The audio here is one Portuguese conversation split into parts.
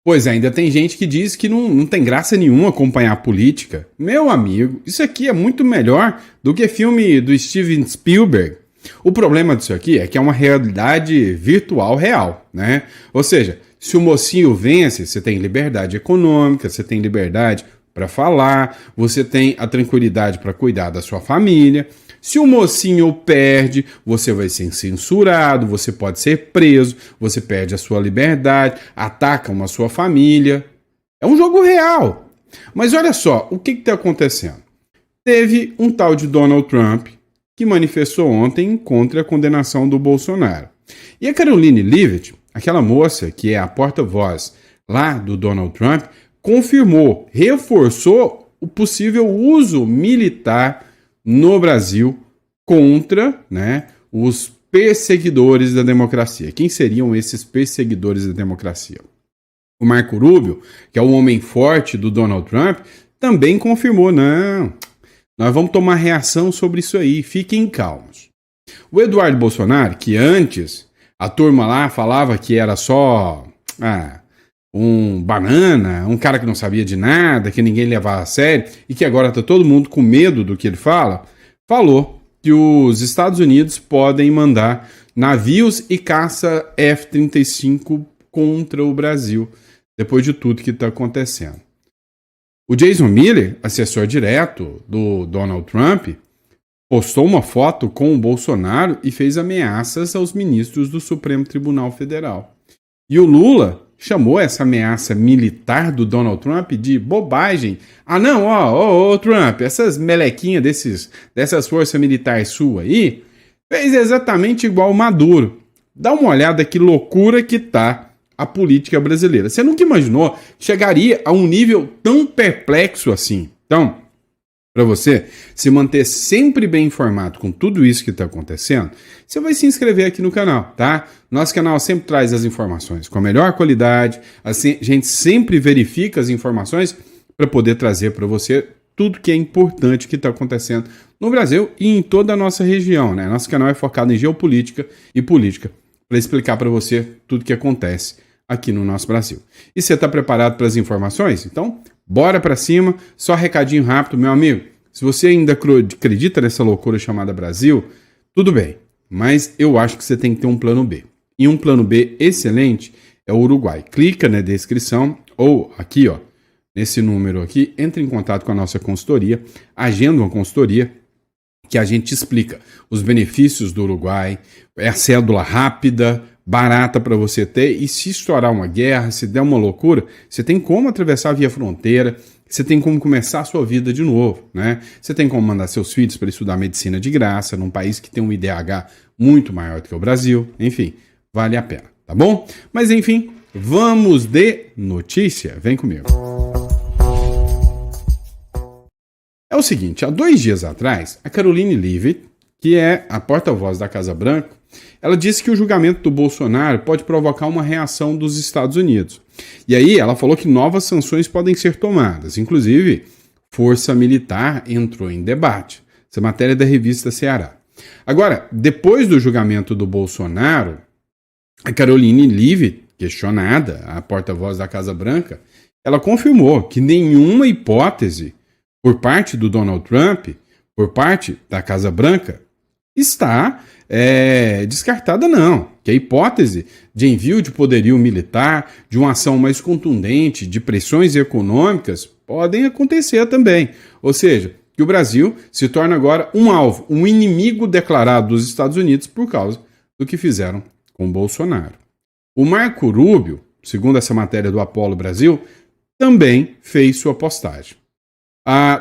Pois é, ainda tem gente que diz que não tem graça nenhuma acompanhar a política. Meu amigo, isso aqui é muito melhor do que filme do Steven Spielberg. O problema disso aqui é que é uma realidade virtual real, né? Ou seja, se o mocinho vence, você tem liberdade econômica, você tem liberdade para falar, você tem a tranquilidade para cuidar da sua família. Se o mocinho perde, você vai ser censurado, você pode ser preso, você perde a sua liberdade, atacam a sua família. É um jogo real. Mas olha só, o que está acontecendo? Teve um tal de Donald Trump que manifestou ontem contra a condenação do Bolsonaro. E a Caroline Leavitt, aquela moça que é a porta-voz lá do Donald Trump, confirmou, reforçou o possível uso militar no Brasil contra, né, os perseguidores da democracia. Quem seriam esses perseguidores da democracia? O Marco Rubio, que é o homem forte do Donald Trump, também confirmou, não, nós vamos tomar reação sobre isso aí, fiquem calmos. O Eduardo Bolsonaro, que antes a turma lá falava que era só um banana, um cara que não sabia de nada, que ninguém levava a sério e que agora está todo mundo com medo do que ele fala, falou que os Estados Unidos podem mandar navios e caça F-35 contra o Brasil, depois de tudo que está acontecendo. O Jason Miller, assessor direto do Donald Trump, postou uma foto com o Bolsonaro e fez ameaças aos ministros do Supremo Tribunal Federal. E o Lula chamou essa ameaça militar do Donald Trump de bobagem. Ah não, ó, Trump, essas melequinhas dessas forças militares suas aí, fez exatamente igual o Maduro. Dá uma olhada que loucura que tá a política brasileira. Você nunca imaginou que chegaria a um nível tão perplexo assim. Então, para você se manter sempre bem informado com tudo isso que está acontecendo, você vai se inscrever aqui no canal, tá? Nosso canal sempre traz as informações com a melhor qualidade, assim, a gente sempre verifica as informações para poder trazer para você tudo que é importante que está acontecendo no Brasil e em toda a nossa região, né? Nosso canal é focado em geopolítica e política para explicar para você tudo que acontece aqui no nosso Brasil. E você está preparado para as informações? Então, bora para cima. Só recadinho rápido, meu amigo. Se você ainda acredita nessa loucura chamada Brasil, tudo bem. Mas eu acho que você tem que ter um plano B. E um plano B excelente é o Uruguai. Clica na descrição ou aqui, ó, nesse número aqui, entre em contato com a nossa consultoria, agenda uma consultoria que a gente explica os benefícios do Uruguai, é a cédula rápida, barata para você ter, e se estourar uma guerra, se der uma loucura, você tem como atravessar via fronteira, você tem como começar a sua vida de novo, né? Você tem como mandar seus filhos para estudar medicina de graça, num país que tem um IDH muito maior do que o Brasil, enfim, vale a pena, tá bom? Mas enfim, vamos de notícia, vem comigo. É o seguinte, há 2 dias atrás, a Caroline Leavitt, que é a porta-voz da Casa Branca, ela disse que o julgamento do Bolsonaro pode provocar uma reação dos Estados Unidos. E aí ela falou que novas sanções podem ser tomadas, inclusive força militar entrou em debate. Essa matéria é da revista Ceará. Agora, depois do julgamento do Bolsonaro, a Caroline Leavitt, questionada, a porta-voz da Casa Branca, ela confirmou que nenhuma hipótese por parte do Donald Trump, por parte da Casa Branca, está descartada não, que a hipótese de envio de poderio militar, de uma ação mais contundente, de pressões econômicas, podem acontecer também. Ou seja, que o Brasil se torna agora um alvo, um inimigo declarado dos Estados Unidos por causa do que fizeram com Bolsonaro. O Marco Rubio, segundo essa matéria do Apolo Brasil, também fez sua postagem.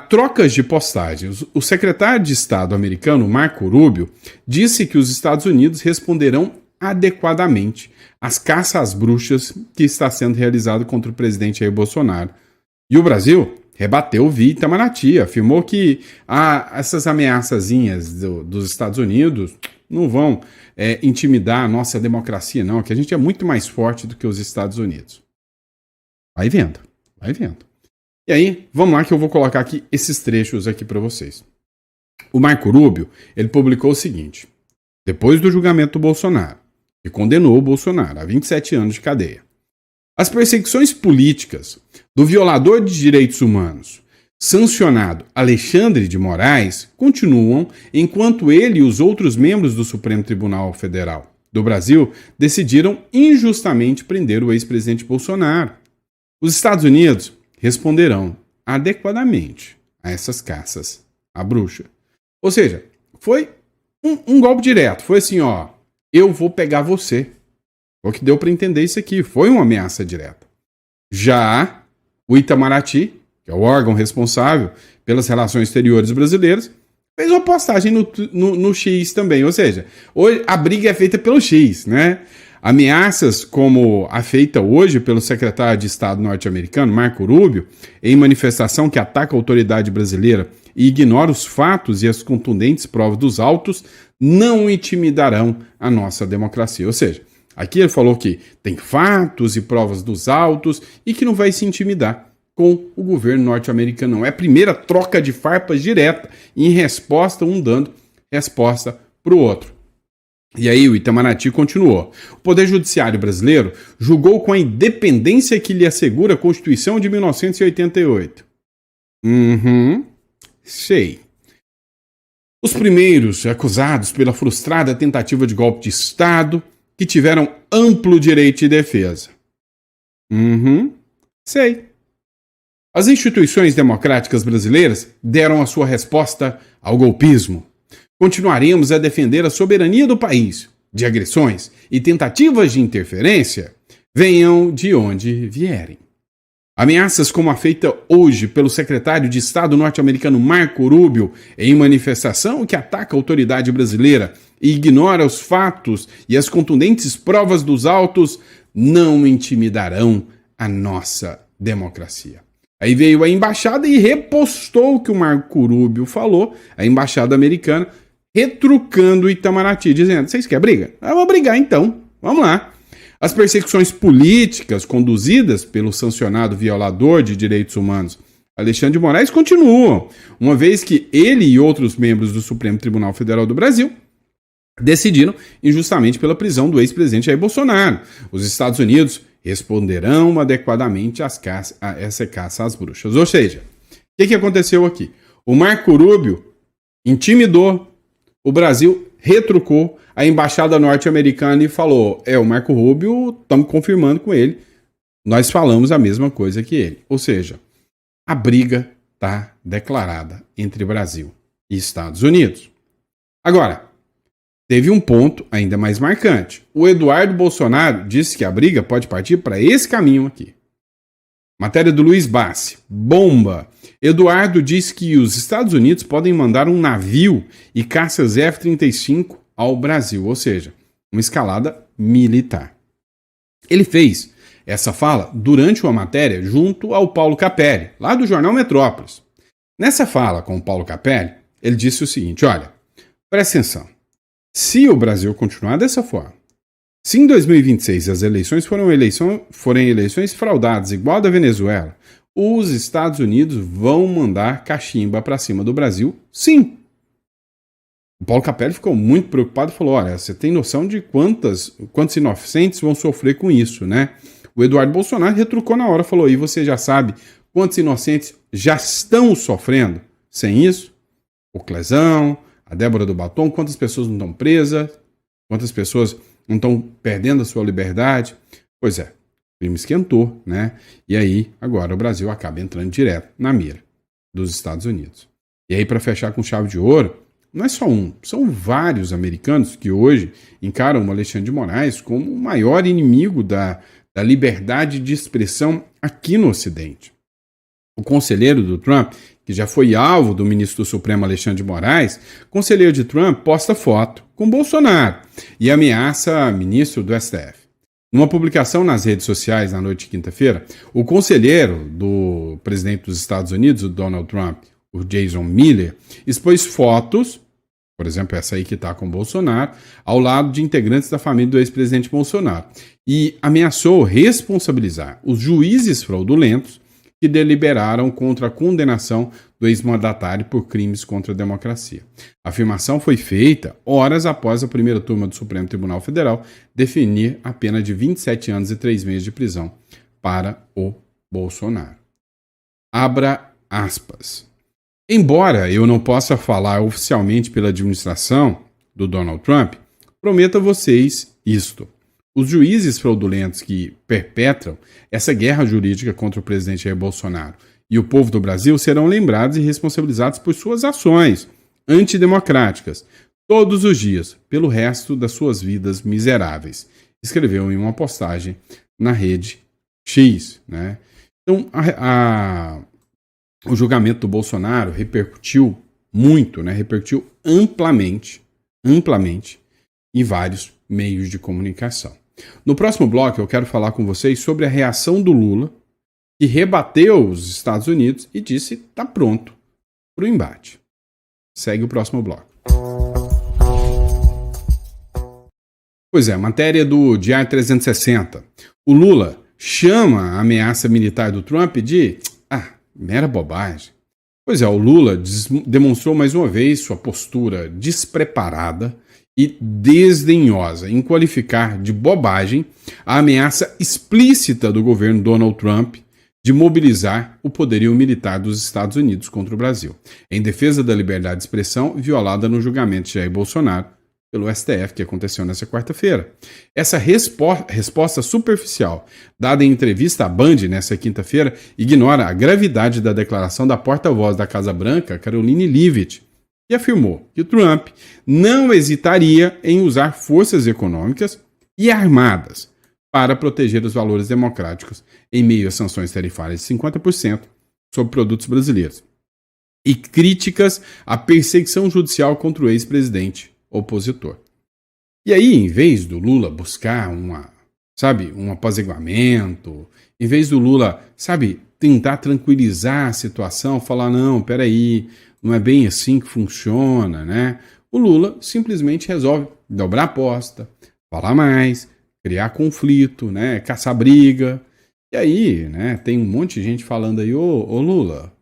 Trocas de postagens. O secretário de Estado americano, Marco Rubio, disse que os Estados Unidos responderão adequadamente às caças às bruxas que está sendo realizada contra o presidente Jair Bolsonaro. E o Brasil rebateu via Itamaraty, afirmou que essas ameaçazinhas dos Estados Unidos não vão intimidar a nossa democracia, não, que a gente é muito mais forte do que os Estados Unidos. Vai vendo, vai vendo. E aí, vamos lá que eu vou colocar aqui esses trechos aqui para vocês. O Marco Rubio, ele publicou o seguinte: depois do julgamento do Bolsonaro, que condenou o Bolsonaro a 27 anos de cadeia, As perseguições políticas do violador de direitos humanos, sancionado Alexandre de Moraes, continuam enquanto ele e os outros membros do Supremo Tribunal Federal do Brasil decidiram injustamente prender o ex-presidente Bolsonaro. Os Estados Unidos responderão adequadamente a essas caças à bruxa. Ou seja, foi um golpe direto. Foi assim, ó, eu vou pegar você. O que deu para entender isso aqui. Foi uma ameaça direta. Já o Itamaraty, que é o órgão responsável pelas relações exteriores brasileiras, fez uma postagem no X também. Ou seja, hoje a briga é feita pelo X, né? Ameaças como a feita hoje pelo secretário de Estado norte-americano, Marco Rubio, em manifestação que ataca a autoridade brasileira e ignora os fatos e as contundentes provas dos autos, não intimidarão a nossa democracia. Ou seja, aqui ele falou que tem fatos e provas dos autos e que não vai se intimidar com o governo norte-americano. É a primeira troca de farpas direta, em resposta, um dando resposta para o outro. E aí o Itamaraty continuou. O Poder Judiciário brasileiro julgou com a independência que lhe assegura a Constituição de 1988. Sei. Os primeiros acusados pela frustrada tentativa de golpe de Estado, que tiveram amplo direito de defesa. Sei. As instituições democráticas brasileiras deram a sua resposta ao golpismo. Continuaremos a defender a soberania do país, de agressões e tentativas de interferência, venham de onde vierem. Ameaças como a feita hoje pelo secretário de Estado norte-americano Marco Rubio, em manifestação que ataca a autoridade brasileira e ignora os fatos e as contundentes provas dos autos, não intimidarão a nossa democracia. Aí veio a embaixada e repostou o que o Marco Rubio falou, a embaixada americana, retrucando o Itamaraty, dizendo, vocês querem briga? Vamos brigar então, vamos lá. As perseguições políticas conduzidas pelo sancionado violador de direitos humanos Alexandre de Moraes continuam, uma vez que ele e outros membros do Supremo Tribunal Federal do Brasil decidiram injustamente pela prisão do ex-presidente Jair Bolsonaro. Os Estados Unidos responderão adequadamente a essa caça às bruxas. Ou seja, o que aconteceu aqui? O Marco Rubio intimidou, o Brasil retrucou, a embaixada norte-americana e falou, o Marco Rubio, estamos confirmando com ele, nós falamos a mesma coisa que ele. Ou seja, a briga está declarada entre Brasil e Estados Unidos. Agora, teve um ponto ainda mais marcante. O Eduardo Bolsonaro disse que a briga pode partir para esse caminho aqui. Matéria do Luiz Bassi. Bomba. Eduardo diz que os Estados Unidos podem mandar um navio e caças F-35 ao Brasil, ou seja, uma escalada militar. Ele fez essa fala durante uma matéria junto ao Paulo Capelli, lá do jornal Metrópolis. Nessa fala com o Paulo Capelli, ele disse o seguinte, olha, presta atenção, se o Brasil continuar dessa forma, se em 2026 as eleições forem eleições fraudadas igual a da Venezuela, os Estados Unidos vão mandar cachimba para cima do Brasil, sim. O Paulo Capelli ficou muito preocupado e falou, olha, você tem noção de quantos inocentes vão sofrer com isso, né? O Eduardo Bolsonaro retrucou na hora, falou, e você já sabe quantos inocentes já estão sofrendo sem isso? O Clezão, a Débora do Batom, quantas pessoas não estão presas, quantas pessoas não estão perdendo a sua liberdade? Pois é, o crime esquentou, né? E aí, agora o Brasil acaba entrando direto na mira dos Estados Unidos. E aí, para fechar com chave de ouro, não é só um, são vários americanos que hoje encaram o Alexandre de Moraes como o maior inimigo da liberdade de expressão aqui no Ocidente. O conselheiro do Trump, que já foi alvo do ministro do Supremo Alexandre de Moraes, conselheiro de Trump posta foto com Bolsonaro e ameaça ministro do STF. Numa publicação nas redes sociais na noite de quinta-feira, o conselheiro do presidente dos Estados Unidos, o Donald Trump, o Jason Miller, expôs fotos, por exemplo, essa aí que está com Bolsonaro, ao lado de integrantes da família do ex-presidente Bolsonaro, e ameaçou responsabilizar os juízes fraudulentos que deliberaram contra a condenação do ex-mandatário por crimes contra a democracia. A afirmação foi feita horas após a primeira turma do Supremo Tribunal Federal definir a pena de 27 anos e 3 meses de prisão para o Bolsonaro. Abra aspas. Embora eu não possa falar oficialmente pela administração do Donald Trump, prometo a vocês isto. Os juízes fraudulentos que perpetram essa guerra jurídica contra o presidente Jair Bolsonaro e o povo do Brasil serão lembrados e responsabilizados por suas ações antidemocráticas todos os dias, pelo resto das suas vidas miseráveis. Escreveu em uma postagem na rede X, né? Então, o julgamento do Bolsonaro repercutiu muito, né? Repercutiu amplamente em vários meios de comunicação. No próximo bloco, eu quero falar com vocês sobre a reação do Lula, que rebateu os Estados Unidos e disse que está pronto para o embate. Segue o próximo bloco. Pois é, matéria do Diário 360. O Lula chama a ameaça militar do Trump de mera bobagem. Pois é, o Lula demonstrou mais uma vez sua postura despreparada e desdenhosa em qualificar de bobagem a ameaça explícita do governo Donald Trump de mobilizar o poderio militar dos Estados Unidos contra o Brasil, em defesa da liberdade de expressão violada no julgamento de Jair Bolsonaro pelo STF, que aconteceu nessa quarta-feira. Essa resposta superficial, dada em entrevista à Band nessa quinta-feira, ignora a gravidade da declaração da porta-voz da Casa Branca, Karoline Leavitt, que afirmou que Trump não hesitaria em usar forças econômicas e armadas para proteger os valores democráticos em meio a sanções tarifárias de 50% sobre produtos brasileiros e críticas à perseguição judicial contra o ex-presidente opositor. E aí, em vez do Lula buscar um apaziguamento, em vez do Lula, tentar tranquilizar a situação, falar, não, peraí, não é bem assim que funciona, né? O Lula simplesmente resolve dobrar a aposta, falar mais, criar conflito, né? Caçar briga. E aí, né, tem um monte de gente falando aí, ô Lula,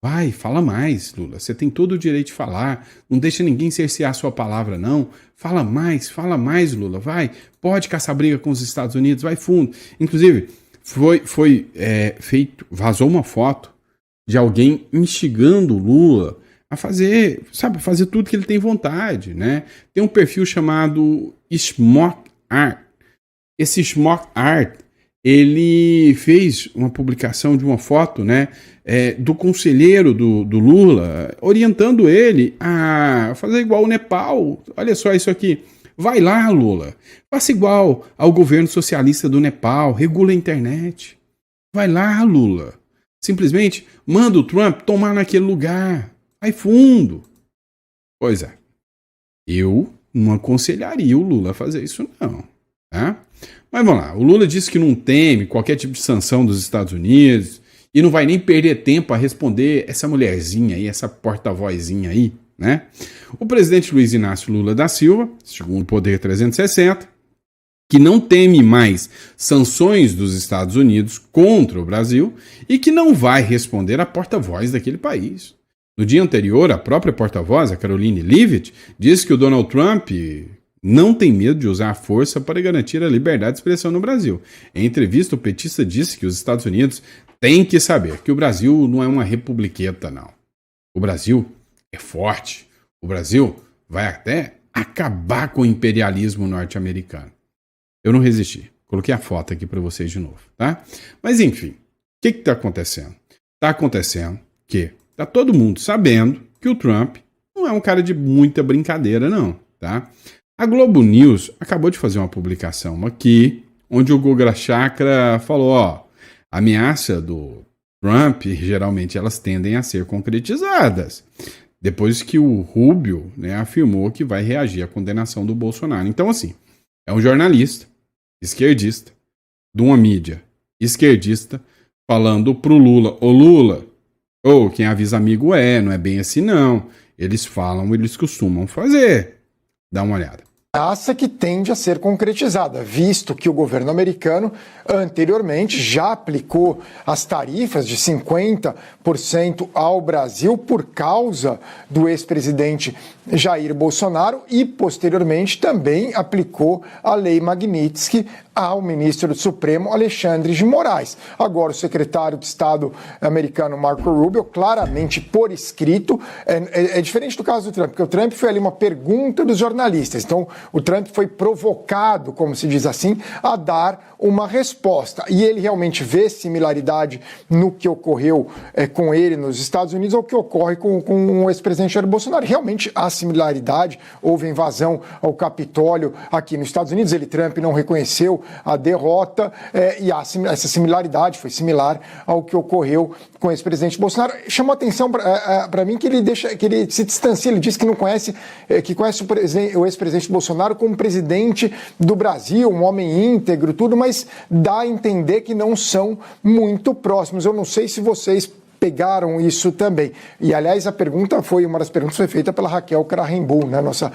vai, fala mais, Lula. Você tem todo o direito de falar. Não deixa ninguém cercear a sua palavra, não. Fala mais, Lula. Vai, pode caçar briga com os Estados Unidos, vai fundo. Inclusive, vazou uma foto de alguém instigando o Lula a fazer tudo que ele tem vontade, né? Tem um perfil chamado Smoke Art. Esse Smoke Art, ele fez uma publicação de uma foto, né, do conselheiro do Lula, orientando ele a fazer igual o Nepal. Olha só isso aqui. Vai lá, Lula. Faça igual ao governo socialista do Nepal. Regula a internet. Vai lá, Lula. Simplesmente manda o Trump tomar naquele lugar. Vai fundo. Pois é. Eu não aconselharia o Lula a fazer isso, não. Tá? Mas vamos lá. O Lula disse que não teme qualquer tipo de sanção dos Estados Unidos e não vai nem perder tempo a responder essa mulherzinha aí, essa porta-vozinha aí, né? O presidente Luiz Inácio Lula da Silva, segundo o Poder 360, que não teme mais sanções dos Estados Unidos contra o Brasil e que não vai responder à porta-voz daquele país. No dia anterior, a própria porta-voz, a Karoline Leavitt, disse que o Donald Trump não tem medo de usar a força para garantir a liberdade de expressão no Brasil. Em entrevista, o petista disse que os Estados Unidos têm que saber que o Brasil não é uma republiqueta, não. O Brasil é forte. O Brasil vai até acabar com o imperialismo norte-americano. Eu não resisti. Coloquei a foto aqui para vocês de novo, tá? Mas enfim, o que está acontecendo? Está acontecendo que está todo mundo sabendo que o Trump não é um cara de muita brincadeira, não, tá? A Globo News acabou de fazer uma publicação aqui, onde o Guga Chakra falou, a ameaça do Trump, geralmente elas tendem a ser concretizadas, depois que o Rubio, né, afirmou que vai reagir à condenação do Bolsonaro. Então, assim, é um jornalista esquerdista, de uma mídia esquerdista, falando pro Lula, ô Lula, quem avisa amigo não é bem assim não, eles falam, eles costumam fazer. Dá uma olhada. ameaça que tende a ser concretizada, visto que o governo americano anteriormente já aplicou as tarifas de 50% ao Brasil por causa do ex-presidente Jair Bolsonaro e, posteriormente, também aplicou a Lei Magnitsky ao ministro do Supremo, Alexandre de Moraes. Agora, o secretário de Estado americano, Marco Rubio, claramente por escrito, é diferente do caso do Trump, porque o Trump foi ali uma pergunta dos jornalistas. Então, o Trump foi provocado, como se diz assim, a dar uma resposta. E ele realmente vê similaridade no que ocorreu com ele nos Estados Unidos ao que ocorre com o ex-presidente Jair Bolsonaro. Realmente há similaridade, houve invasão ao Capitólio aqui nos Estados Unidos, Trump não reconheceu a derrota e essa similaridade foi similar ao que ocorreu com o ex-presidente Bolsonaro. Chamou atenção para mim que ele se distancia, ele diz que não conhece, que conhece o ex-presidente Bolsonaro como presidente do Brasil, um homem íntegro, tudo, mas dá a entender que não são muito próximos. Eu não sei se vocês pegaram isso também. E, aliás, uma das perguntas foi feita pela Raquel Krahenbuhl, né, nossa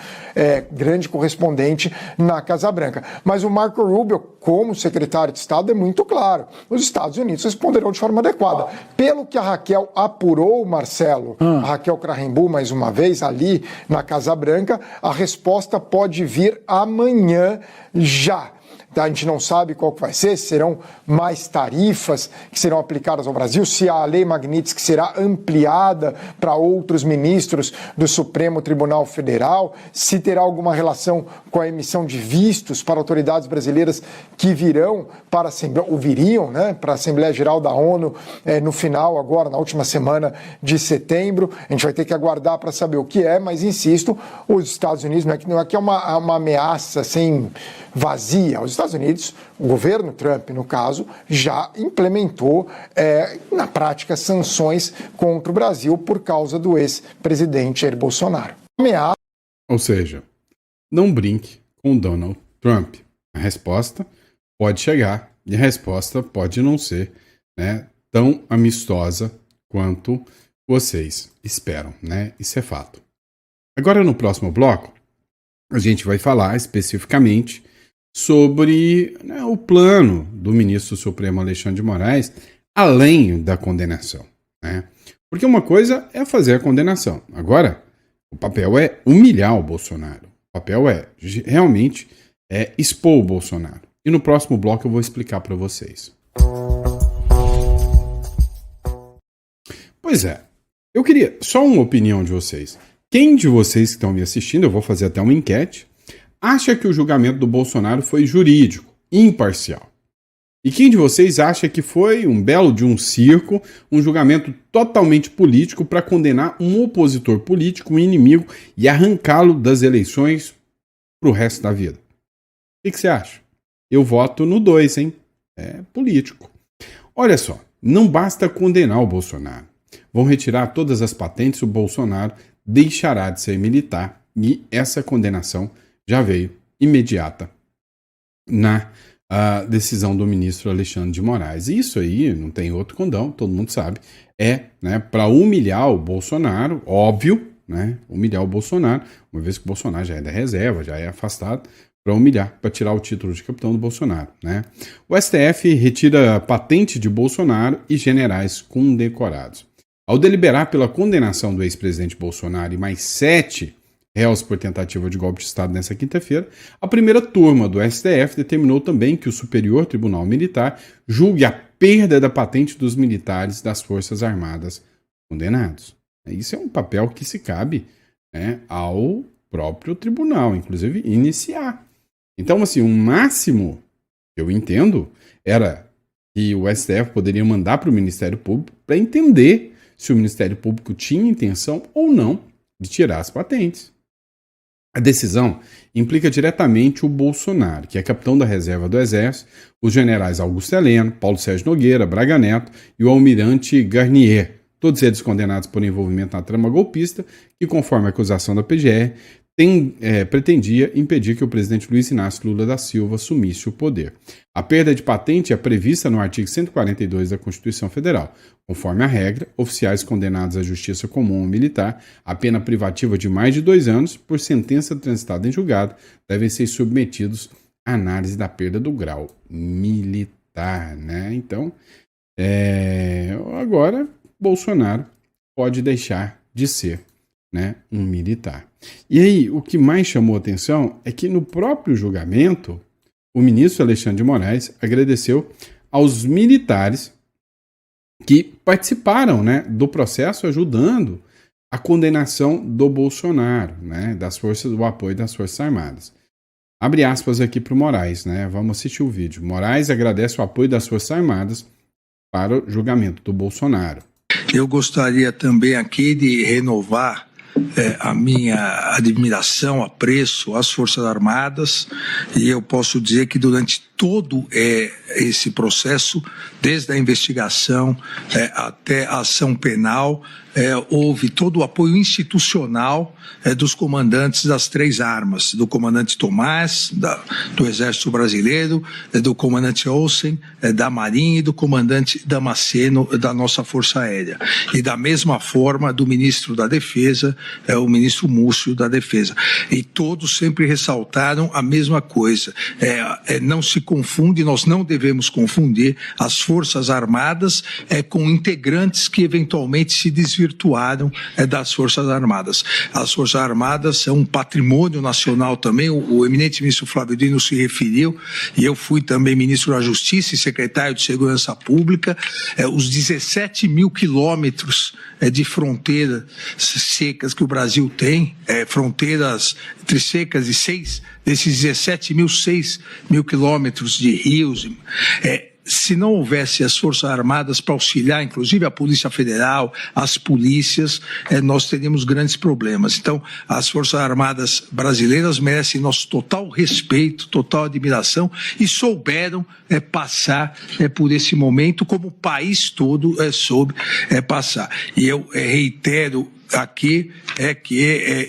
grande correspondente na Casa Branca. Mas o Marco Rubio, como secretário de Estado, é muito claro. Os Estados Unidos responderão de forma adequada. Pelo que a Raquel apurou, Marcelo, a Raquel Krahenbuhl, mais uma vez, ali na Casa Branca, a resposta pode vir amanhã já. A gente não sabe qual que vai ser, se serão mais tarifas que serão aplicadas ao Brasil, se a Lei Magnitsky será ampliada para outros ministros do Supremo Tribunal Federal, se terá alguma relação com a emissão de vistos para autoridades brasileiras que virão para a Assembleia, ou viriam, né, para a Assembleia Geral da ONU no final, agora, na última semana de setembro. A gente vai ter que aguardar para saber o que é, mas insisto, os Estados Unidos, não é que é uma ameaça sem vazia. Os Estados Unidos, o governo Trump, no caso, já implementou, na prática, sanções contra o Brasil por causa do ex-presidente Jair Bolsonaro. Ou seja, não brinque com Donald Trump. A resposta pode chegar e a resposta pode não ser, né, tão amistosa quanto vocês esperam, né? Isso é fato. Agora, no próximo bloco, a gente vai falar especificamente sobre, né, o plano do ministro Supremo Alexandre de Moraes, além da condenação, né? Porque uma coisa é fazer a condenação. Agora, o papel é humilhar o Bolsonaro. O papel realmente expor o Bolsonaro. E no próximo bloco eu vou explicar para vocês. Pois é, eu queria só uma opinião de vocês. Quem de vocês que estão me assistindo, eu vou fazer até uma enquete, acha que o julgamento do Bolsonaro foi jurídico, imparcial? E quem de vocês acha que foi um belo de um circo, um julgamento totalmente político para condenar um opositor político, um inimigo, e arrancá-lo das eleições para o resto da vida? O que você acha? Eu voto no 2, hein? É político. Olha só, não basta condenar o Bolsonaro. Vão retirar todas as patentes, o Bolsonaro deixará de ser militar e essa condenação já veio imediata na decisão do ministro Alexandre de Moraes. E isso aí não tem outro condão, todo mundo sabe, né, para humilhar o Bolsonaro, óbvio, né, humilhar o Bolsonaro, uma vez que o Bolsonaro já é da reserva, já é afastado, para humilhar, para tirar o título de capitão do Bolsonaro, né? O STF retira patente de Bolsonaro e generais condecorados. Ao deliberar pela condenação do ex-presidente Bolsonaro e mais 7 réus por tentativa de golpe de Estado nesta quinta-feira, a primeira turma do STF determinou também que o Superior Tribunal Militar julgue a perda da patente dos militares das Forças Armadas condenados. Isso é um papel que se cabe, né, ao próprio tribunal, inclusive iniciar. Então, assim, o máximo que eu entendo era que o STF poderia mandar para o Ministério Público para entender se o Ministério Público tinha intenção ou não de tirar as patentes. A decisão implica diretamente o Bolsonaro, que é capitão da reserva do Exército, os generais Augusto Heleno, Paulo Sérgio Nogueira, Braga Neto e o almirante Garnier, todos eles condenados por envolvimento na trama golpista, que, conforme a acusação da PGR, pretendia impedir que o presidente Luiz Inácio Lula da Silva assumisse o poder. A perda de patente é prevista no artigo 142 da Constituição Federal. Conforme a regra, oficiais condenados à justiça comum ou militar a pena privativa de mais de 2 anos, por sentença transitada em julgado, devem ser submetidos à análise da perda do grau militar, né? Então, agora Bolsonaro pode deixar de ser, né, um militar. E aí, o que mais chamou atenção é que no próprio julgamento, o ministro Alexandre de Moraes agradeceu aos militares que participaram, né, do processo, ajudando a condenação do Bolsonaro, né, do apoio das Forças Armadas. Abre aspas aqui para o Moraes, né? Vamos assistir o vídeo. Moraes agradece o apoio das Forças Armadas para o julgamento do Bolsonaro. Eu gostaria também aqui de renovar a minha admiração, apreço às Forças Armadas, e eu posso dizer que durante todo esse processo, desde a investigação até a ação penal, houve todo o apoio institucional dos comandantes das 3 armas, do comandante Tomás, do Exército Brasileiro, do comandante Olsen, da Marinha, e do comandante Damasceno, da nossa Força Aérea. E da mesma forma do ministro da Defesa, o ministro Múcio da Defesa. E todos sempre ressaltaram a mesma coisa. Não se confunde, nós não devemos confundir as Forças Armadas com integrantes que eventualmente se desvirtuaram das Forças Armadas. As Forças Armadas são um patrimônio nacional também. O eminente ministro Flávio Dino se referiu, e eu fui também ministro da Justiça e secretário de Segurança Pública. Os 17 mil quilômetros de fronteiras secas que o Brasil tem, fronteiras entre secas e 6, desses 17 mil, 6 mil quilômetros de rios. Se não houvesse as Forças Armadas para auxiliar, inclusive a Polícia Federal, as polícias, nós teríamos grandes problemas. Então, as Forças Armadas brasileiras merecem nosso total respeito, total admiração, e souberam passar por esse momento como o país todo soube passar. E eu reitero aqui que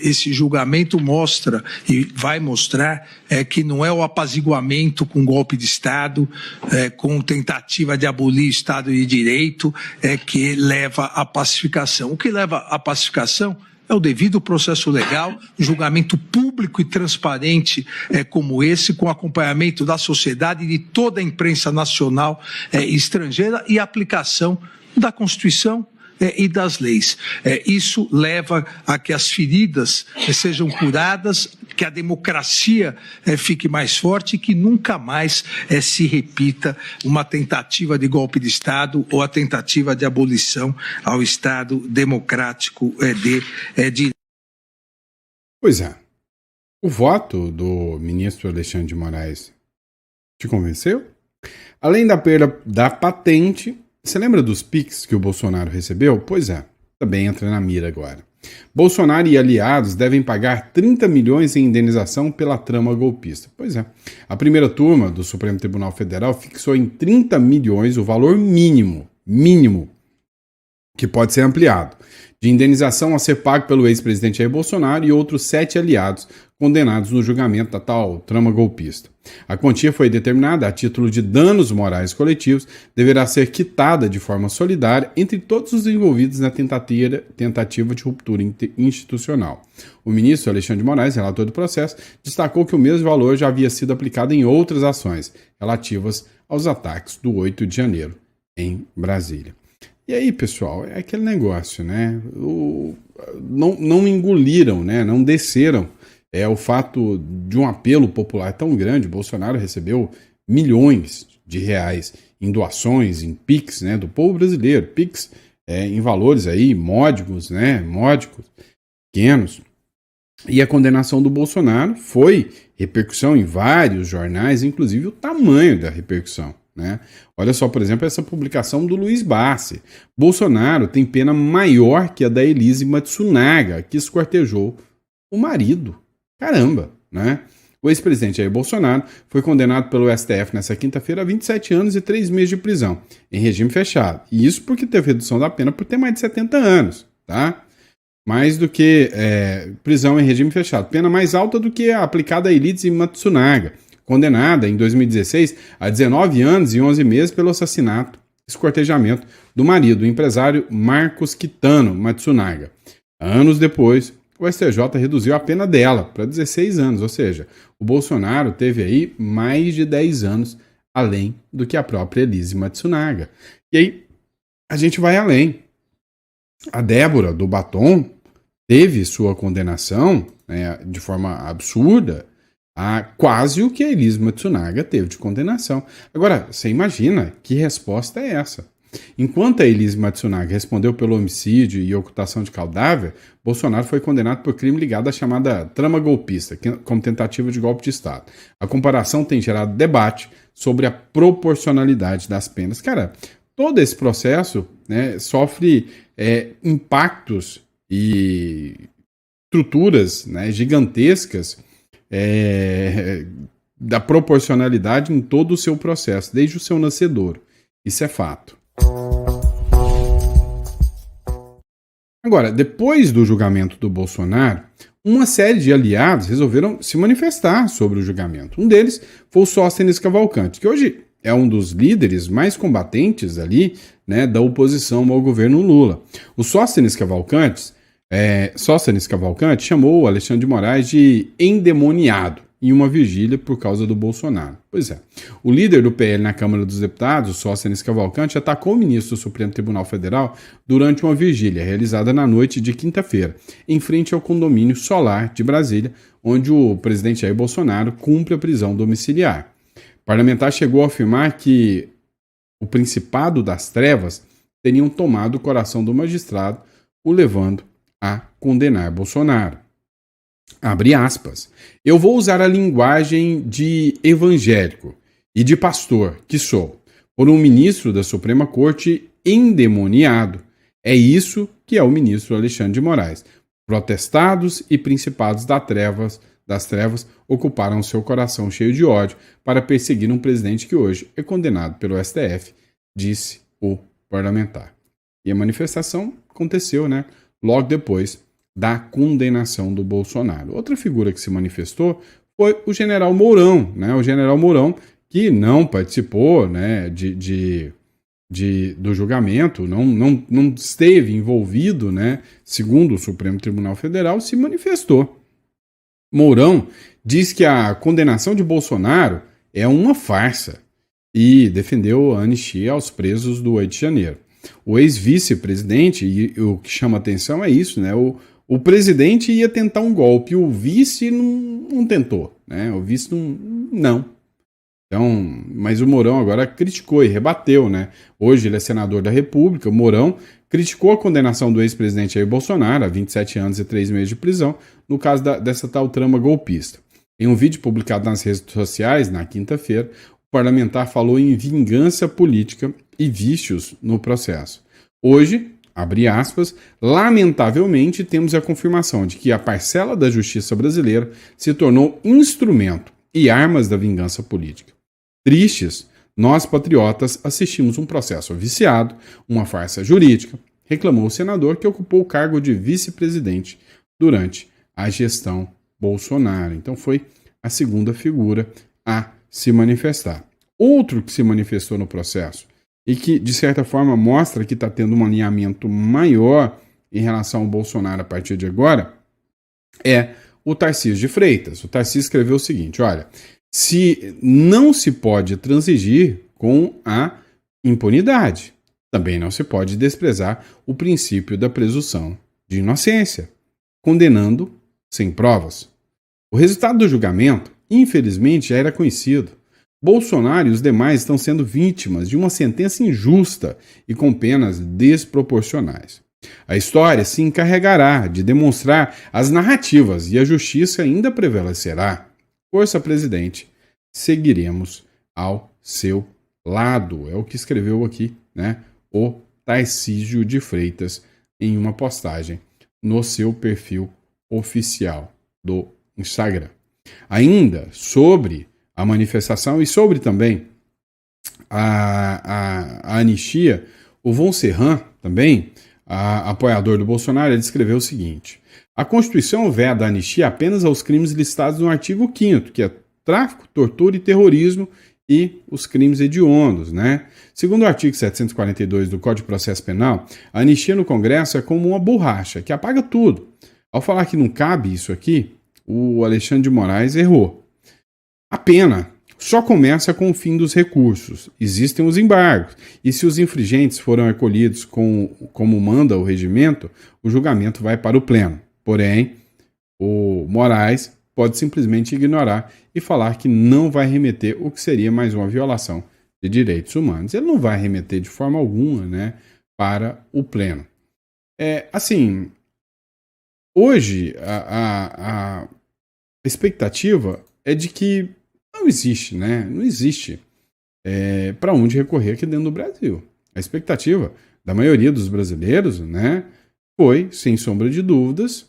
esse julgamento mostra e vai mostrar que não é o apaziguamento com golpe de Estado, com tentativa de abolir o Estado de Direito, que leva à pacificação. O que leva à pacificação é o devido processo legal, julgamento público e transparente como esse, com acompanhamento da sociedade e de toda a imprensa nacional e estrangeira, e aplicação da Constituição e das leis. Isso leva a que as feridas sejam curadas, que a democracia fique mais forte e que nunca mais se repita uma tentativa de golpe de Estado ou a tentativa de abolição ao Estado democrático de... Pois é. O voto do ministro Alexandre de Moraes te convenceu? Além da perda da patente, você lembra dos PIX que o Bolsonaro recebeu? Pois é, também entra na mira agora. Bolsonaro e aliados devem pagar 30 milhões em indenização pela trama golpista. Pois é, a primeira turma do Supremo Tribunal Federal fixou em 30 milhões o valor mínimo, que pode ser ampliado, de indenização a ser pago pelo ex-presidente Jair Bolsonaro e outros 7 aliados condenados no julgamento da tal trama golpista. A quantia foi determinada a título de danos morais coletivos, deverá ser quitada de forma solidária entre todos os envolvidos na tentativa de ruptura institucional. O ministro Alexandre de Moraes, relator do processo, destacou que o mesmo valor já havia sido aplicado em outras ações relativas aos ataques do 8 de janeiro em Brasília. E aí, pessoal, é aquele negócio, né? Não engoliram, né? Não desceram. O fato de um apelo popular tão grande. Bolsonaro recebeu milhões de reais em doações, em PIX, né, do povo brasileiro. PIX em valores aí módicos, né? Módicos, pequenos. E a condenação do Bolsonaro foi repercussão em vários jornais, inclusive o tamanho da repercussão. Né? Olha só, por exemplo, essa publicação do Luiz Bassi. Bolsonaro tem pena maior que a da Elise Matsunaga, que esquartejou o marido. Caramba, né? O ex-presidente Jair Bolsonaro foi condenado pelo STF nesta quinta-feira a 27 anos e 3 meses de prisão, em regime fechado. E isso porque teve redução da pena por ter mais de 70 anos, tá? mais do que prisão em regime fechado. Pena mais alta do que a aplicada a Elise Matsunaga, condenada em 2016 a 19 anos e 11 meses pelo assassinato, esquartejamento do marido, o empresário Marcos Kitano Matsunaga. Anos depois, o STJ reduziu a pena dela para 16 anos, ou seja, o Bolsonaro teve aí mais de 10 anos além do que a própria Elise Matsunaga. E aí, a gente vai além. A Débora do Batom teve sua condenação, né, de forma absurda, a quase o que a Elise Matsunaga teve de condenação. Agora, você imagina que resposta é essa? Enquanto a Elise Matsunaga respondeu pelo homicídio e ocultação de cadáver, Bolsonaro foi condenado por crime ligado à chamada trama golpista, como tentativa de golpe de Estado. A comparação tem gerado debate sobre a proporcionalidade das penas. Cara, todo esse processo, né, sofre impactos e estruturas, né, gigantescas da proporcionalidade em todo o seu processo, desde o seu nascedouro. Isso é fato. Agora, depois do julgamento do Bolsonaro, uma série de aliados resolveram se manifestar sobre o julgamento. Um deles foi o Sóstenes Cavalcanti, que hoje é um dos líderes mais combatentes ali, né, da oposição ao governo Lula. O Sóstenes Cavalcanti chamou o Alexandre de Moraes de endemoniado em uma vigília por causa do Bolsonaro. Pois é. O líder do PL na Câmara dos Deputados, o Sóstenes Cavalcanti, atacou o ministro do Supremo Tribunal Federal durante uma vigília realizada na noite de quinta-feira, em frente ao condomínio Solar de Brasília, onde o presidente Jair Bolsonaro cumpre a prisão domiciliar. O parlamentar chegou a afirmar que o Principado das Trevas teriam tomado o coração do magistrado, o levando a condenar Bolsonaro. Abre aspas. Eu vou usar a linguagem de evangélico e de pastor que sou, por um ministro da Suprema Corte endemoniado. É isso que é o ministro Alexandre de Moraes. Protestados e principados das trevas ocuparam seu coração cheio de ódio para perseguir um presidente que hoje é condenado pelo STF, disse o parlamentar. E a manifestação aconteceu, né, logo depois da condenação do Bolsonaro. Outra figura que se manifestou foi o general Mourão, né? O general Mourão, que não participou, né, do julgamento, não esteve envolvido, né, segundo o Supremo Tribunal Federal, se manifestou. Mourão diz que a condenação de Bolsonaro é uma farsa e defendeu a anistia aos presos do 8 de janeiro. O ex-vice-presidente, e o que chama atenção é isso, né? O presidente ia tentar um golpe, o vice não tentou, né? O vice não. Então, mas o Mourão agora criticou e rebateu, né? Hoje ele é senador da República. O Mourão criticou a condenação do ex-presidente Jair Bolsonaro a 27 anos e 3 meses de prisão, no caso dessa tal trama golpista. Em um vídeo publicado nas redes sociais, na quinta-feira, o parlamentar falou em vingança política e vícios no processo. Hoje, abre aspas, lamentavelmente temos a confirmação de que a parcela da justiça brasileira se tornou instrumento e armas da vingança política. Tristes, nós patriotas assistimos um processo viciado, uma farsa jurídica, reclamou o senador que ocupou o cargo de vice-presidente durante a gestão Bolsonaro. Então foi a segunda figura a se manifestar. Outro que se manifestou no processo e que, de certa forma, mostra que está tendo um alinhamento maior em relação ao Bolsonaro a partir de agora, é o Tarcísio de Freitas. O Tarcísio escreveu o seguinte, olha, não se pode transigir com a impunidade, também não se pode desprezar o princípio da presunção de inocência, condenando sem provas. O resultado do julgamento, infelizmente, já era conhecido. Bolsonaro e os demais estão sendo vítimas de uma sentença injusta e com penas desproporcionais. A história se encarregará de demonstrar as narrativas e a justiça ainda prevalecerá. Força, presidente, seguiremos ao seu lado. É o que escreveu aqui, né, o Tarcísio de Freitas em uma postagem no seu perfil oficial do Instagram. Ainda sobre a manifestação e sobre também a anistia, o Von Serran também apoiador do Bolsonaro, ele escreveu o seguinte: a Constituição veda a anistia apenas aos crimes listados no artigo 5º, que é tráfico, tortura e terrorismo, e os crimes hediondos, né? Segundo o artigo 742 do Código de Processo Penal, a anistia no Congresso é como uma borracha, que apaga tudo. Ao falar que não cabe isso aqui, o Alexandre de Moraes errou. A pena só começa com o fim dos recursos. Existem os embargos, e se os infringentes foram acolhidos como manda o regimento, o julgamento vai para o pleno. Porém, o Moraes pode simplesmente ignorar e falar que não vai remeter, o que seria mais uma violação de direitos humanos. Ele não vai remeter de forma alguma, né, para o pleno. Assim, hoje a expectativa é de que não existe, né? Não existe para onde recorrer aqui dentro do Brasil. A expectativa da maioria dos brasileiros, né, foi, sem sombra de dúvidas,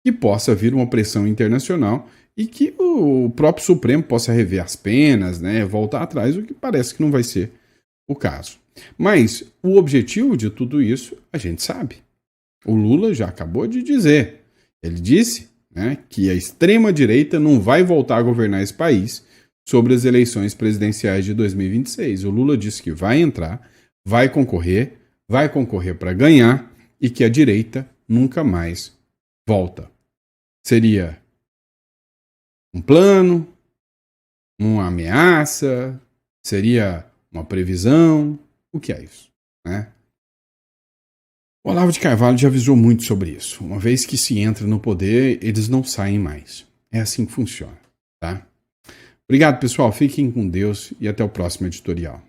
que possa vir uma pressão internacional e que o próprio Supremo possa rever as penas, né, voltar atrás, o que parece que não vai ser o caso. Mas o objetivo de tudo isso, a gente sabe. O Lula já acabou de dizer. Ele disse, né, que a extrema-direita não vai voltar a governar esse país sobre as eleições presidenciais de 2026. O Lula disse que vai entrar, vai concorrer para ganhar e que a direita nunca mais volta. Seria um plano, uma ameaça, seria uma previsão. O que é isso, né? O Olavo de Carvalho já avisou muito sobre isso. Uma vez que se entra no poder, eles não saem mais. É assim que funciona, tá? Obrigado, pessoal. Fiquem com Deus e até o próximo editorial.